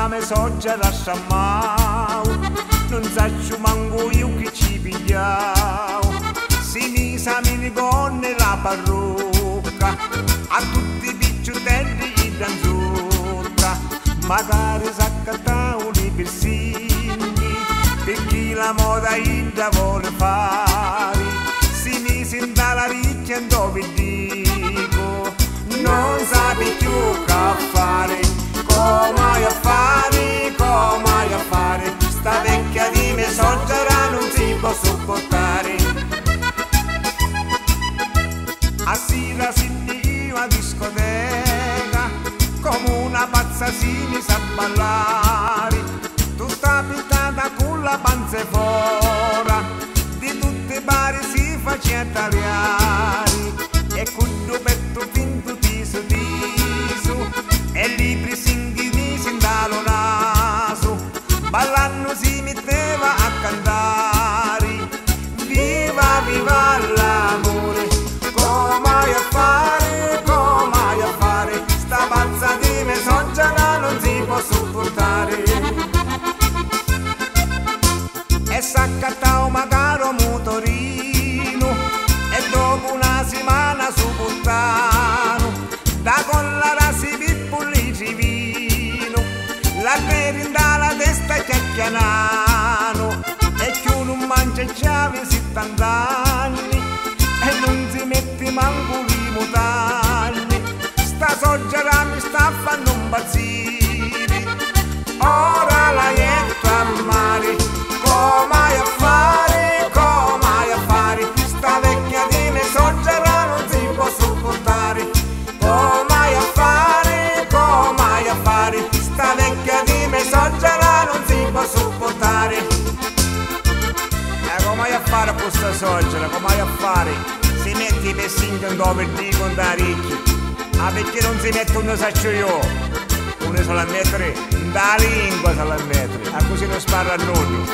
me soggia lascia mai, non saccio manco io che ci pigliao. Si misa mini gonne la parrucca, a tutti i picciutelli gli danzutta, magari s'accattano i persini, per chi la moda ida vuole fare. Si mise in dalla ricchia dove dico, non sapi più che fare, come a fare, come a fare, sta vecchia di me soggera non si può sopportare. A sera si io a discoteca, come una pazza si mi sa ballare, tutta pittata con la panza fora, di tutti i bari si faceva tagliare, e con due petto finto tiso tiso, e libri singhi sin dallo naso, ballando si metteva a cantare, viva viva l'amore, come a fare, come a fare, sta pazza di me soggera non si può sopportare. E s'accattao magari un motorino, e dopo una settimana su puttano, da collara si pippulli ci vino, la merinda la testa chiacchianano, e chi non mangia chiavi 70 anni, e non si mette manco i mutanni, sta soggera mi sta fanno impazzire, ora la jetto a mare, come a fare, come a fare, sta vecchia di me soggera non si può sopportare, come a fare, sta vecchia di me soggera non si può sopportare. Come a fare questa soggera, come a fare? Si mette i pessini dove dicono da ricchi, ah perché non si mette uno saccio io, uno se la mettere, da lingua se la mettere, a così non spara a noi.